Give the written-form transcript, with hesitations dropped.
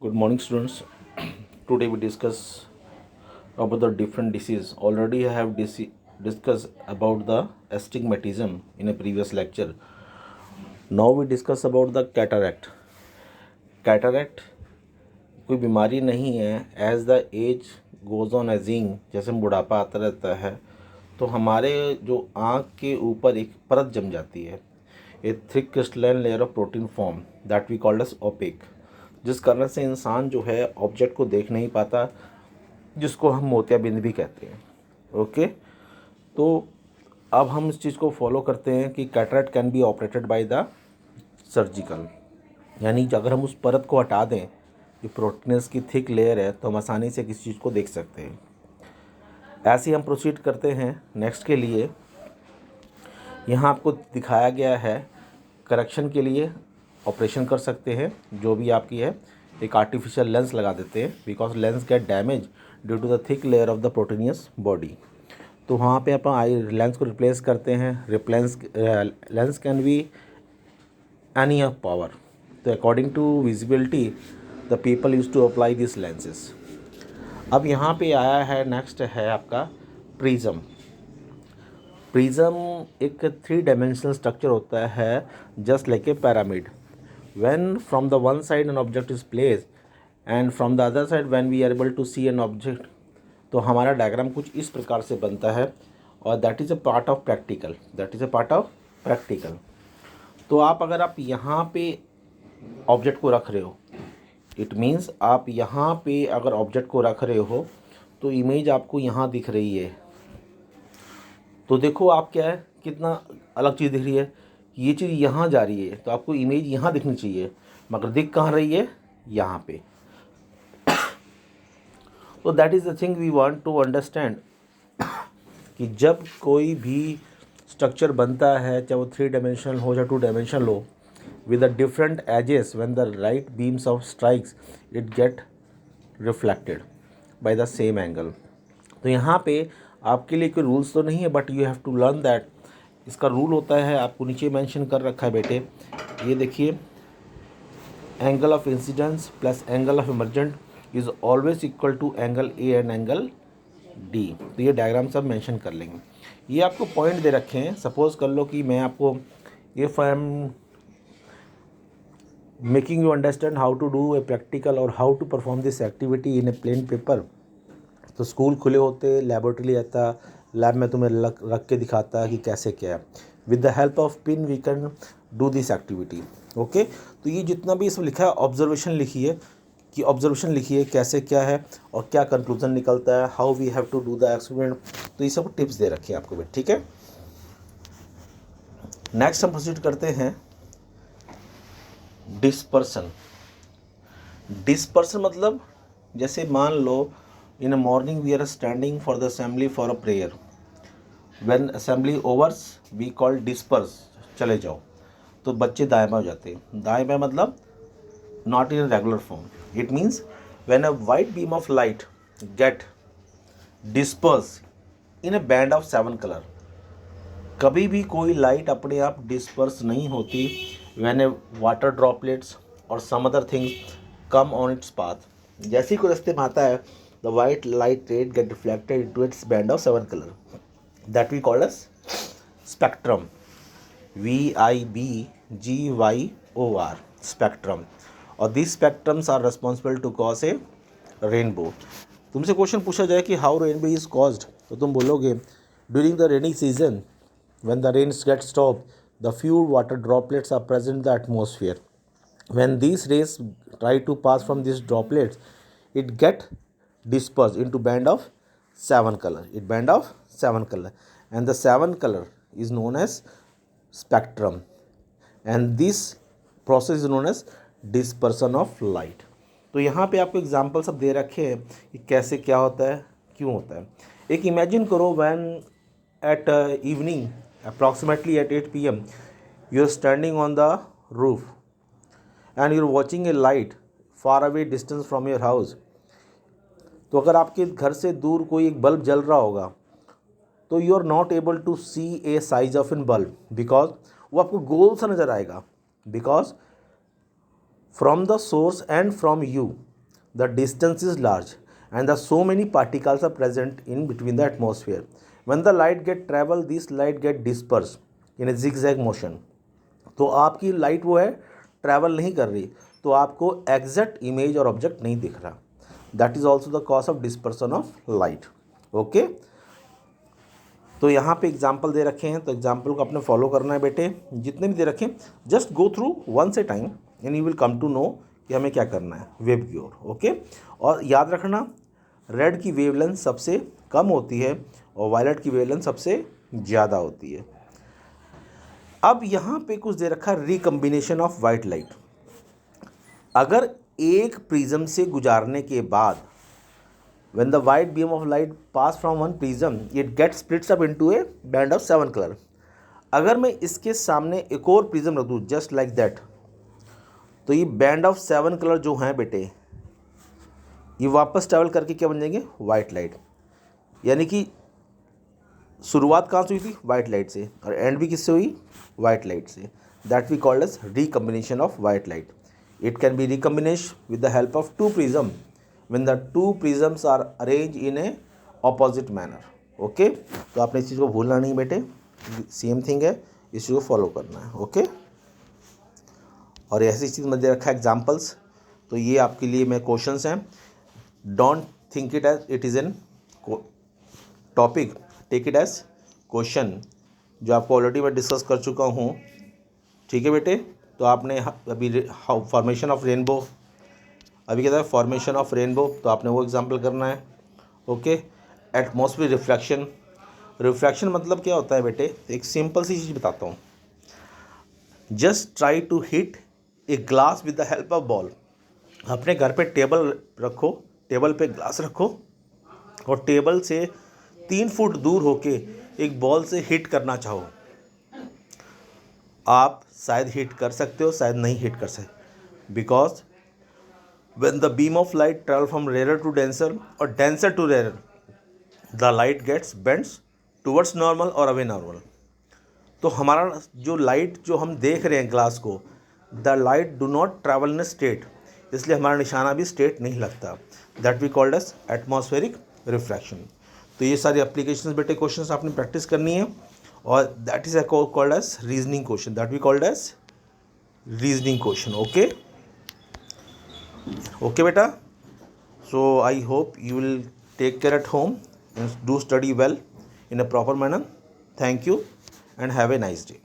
Good morning, students. Today we discuss about the different disease. Already I have discussed about the astigmatism in a previous lecture. Now we discuss about the cataract. Cataract कोई बीमारी नहीं है. As the age goes on ageing, जैसे बुढ़ापा आता रहता है तो हमारे जो आँख के ऊपर एक परत जम जाती है, a thick crystalline layer of protein form that we called as opaque, जिस कारण से इंसान जो है ऑब्जेक्ट को देख नहीं पाता, जिसको हम मोतियाबिंद भी कहते हैं. ओके, तो अब हम इस चीज़ को फॉलो करते हैं कि cataract can be operated by the surgical, यानी अगर हम उस परत को हटा दें जो प्रोटीनस की थिक लेयर है तो हम आसानी से किसी चीज़ को देख सकते हैं. ऐसे ही हम प्रोसीड करते हैं नेक्स्ट के लिए. यहाँ आपको दिखाया गया है करेक्शन के लिए ऑपरेशन कर सकते हैं जो भी आपकी है. एक आर्टिफिशियल लेंस लगा देते हैं because lens get damage due to the thick layer of the proteinous body. तो वहाँ पे अपन आई लेंस को रिप्लेस करते हैं. Lens can be any of power. तो according to visibility the people use to apply this lenses. अब यहाँ पे आया है नेक्स्ट है आपका प्रिज्म. प्रिज्म एक 3 डायमेंशनल स्ट्रक्चर होता है just like a pyramid. When from the one side an object is placed and from the other side when we are able to see an object, तो हमारा diagram कुछ इस प्रकार से बनता है और that is a part of practical. तो अगर आप यहाँ पे ऑब्जेक्ट को रख रहे हो, इट मीन्स आप यहाँ पे अगर ऑब्जेक्ट को रख रहे हो तो इमेज आपको यहाँ दिख रही है. तो देखो आप क्या है, कितना अलग चीज़ दिख रही है. ये चीज़ यहाँ जा रही है तो आपको इमेज यहाँ दिखनी चाहिए, मगर दिख कहाँ रही है, यहाँ पे. तो that is the thing we want to understand कि जब कोई भी स्ट्रक्चर बनता है, चाहे वो 3 डायमेंशनल हो या 2 डायमेंशनल हो, with the different edges, when the light beams of strikes it get reflected by the same angle. तो यहाँ पे आपके लिए कोई रूल्स तो नहीं है, but you have to learn that. इसका रूल होता है, आपको नीचे मेंशन कर रखा है बेटे, ये देखिए, angle of incidence plus angle of emergent is always equal to angle A and angle D. तो ये डायग्राम सब मेंशन कर लेंगे. ये आपको पॉइंट दे रखे हैं. सपोज कर लो कि मैं आपको if I am making you understand how to do a practical or how to perform this activity in a plain paper. तो स्कूल खुले होते, लेबोरेटरी आता, लैब में तुम्हें रख के दिखाता कि कैसे क्या है. With the help of pin we can do this activity. Okay, तो ये जितना भी इसमें लिखा है ऑब्जर्वेशन लिखिए कैसे क्या है और क्या कंक्लूजन निकलता है, how we have to do the experiment. तो ये सब टिप्स दे रखे हैं आपको. ठीक है, नेक्स्ट हम प्रोसीड करते हैं. डिस्पर्सन मतलब जैसे मान लो in a morning we are standing for the assembly for a prayer. When assembly overs we call disperse, चले जाओ. तो बच्चे दाएं बाएं हो जाते हैं. दाएं बाएं मतलब not in regular form. It means when a white beam of light get disperse in a band of 7 colour. कभी भी कोई लाइट अपने आप डिस्पर्स नहीं होती when a water droplets or some other things come on its path. जैसे ही कोई रास्ते में आता है, the white light ray get reflected into its band of 7 color that we call as spectrum. VIBGYOR, spectrum. और these spectrums are responsible to cause a rainbow. तुमसे question पूछा जाए कि how rainbow is caused, तो तुम बोलोगे during the rainy season when the rains get stopped, the few water droplets are present in the atmosphere. When these rays try to pass from these droplets, it get dispersed into band of 7 color. And the 7 color is known as spectrum. And this process is known as dispersion of light. तो यहाँ पे आपको example सब दे रखे हैं कि कैसे क्या होता है, क्यों होता है. एक इमेजिन करो when at evening approximately at 8 p.m. you are standing on the roof and you are watching a light far away distance from your house. तो अगर आपके घर से दूर कोई एक बल्ब जल रहा होगा तो you are not able to see a size of an bulb, because वो आपको गोल सा नज़र आएगा. Because from the source and from you the distance is large and the so many particles are present in between the atmosphere. When the light get travel, this light get dispersed in a zigzag motion. तो आपकी light वो है travel नहीं कर रही, तो आपको exact image और ऑब्जेक्ट नहीं दिख रहा. That is also the cause of dispersion of light. Okay, तो यहाँ पे एग्जाम्पल दे रखे हैं, तो एग्जाम्पल को आपने फॉलो करना है बेटे. जितने भी दे रखे हैं just go through once a time and you will come to know कि हमें क्या करना है वेव की ओर. ओके, और याद रखना रेड की वेवलेंथ सबसे कम होती है और वायलेट की वेवलेंथ सबसे ज़्यादा होती है. अब यहाँ पे कुछ दे रखा है रिकम्बिनेशन ऑफ वाइट लाइट. अगर एक प्रिज्म से गुजारने के बाद when the white beam of light pass from one prism it gets splits up into a band of 7 color. अगर मैं इसके सामने एक और प्रिज्म रख दूँ जस्ट लाइक दैट, तो ये बैंड ऑफ 7 कलर जो हैं बेटे ये वापस ट्रैवल करके क्या बन जाएंगे वाइट लाइट. यानी कि शुरुआत कहाँ से हुई थी वाइट लाइट से और एंड भी किससे हुई वाइट लाइट से. That we called as recombination of white light. It can be recombination with the help of two prism when the two prisms are arranged in a opposite manner. Okay, तो आपने इस चीज़ को भूलना नहीं बेटे, same thing है, इस चीज़ को फॉलो करना है. ओके, और ऐसी चीज़ में दे रखा है एग्जाम्पल्स, तो ये आपके लिए मैं क्वेश्चंस हैं. Don't think it as it is an topic, take it as question जो आपको ऑलरेडी मैं डिस्कस कर चुका हूँ. ठीक है बेटे, तो आपने अभी फॉर्मेशन ऑफ रेनबो, अभी कहता है फॉर्मेशन ऑफ रेनबो, तो आपने वो एग्जांपल करना है. Okay, atmosphere reflection. रिफ्लेक्शन मतलब क्या होता है बेटे, एक सिंपल सी चीज़ बताता हूँ. Just try to hit a glass with the help of ball. अपने घर पे टेबल रखो, टेबल पे ग्लास रखो और टेबल से 3 फुट दूर होके एक बॉल से हिट करना चाहो, आप शायद हिट कर सकते हो, शायद नहीं हिट कर सकते. Because when the beam of light travel from rarer to denser or denser to rarer, the light gets bends towards normal or away normal. तो हमारा जो लाइट जो हम देख रहे हैं ग्लास को, the light do not travel in straight, इसलिए हमारा निशाना भी स्टेट नहीं लगता. That we called as atmospheric refraction. तो ये सारी एप्लीकेशंस बेटे क्वेश्चंस आपने प्रैक्टिस करनी है और that is called as reasoning question. That we called as reasoning question. Okay, okay beta, so I hope you will take care at home and do study well in a proper manner. Thank you and have a nice day.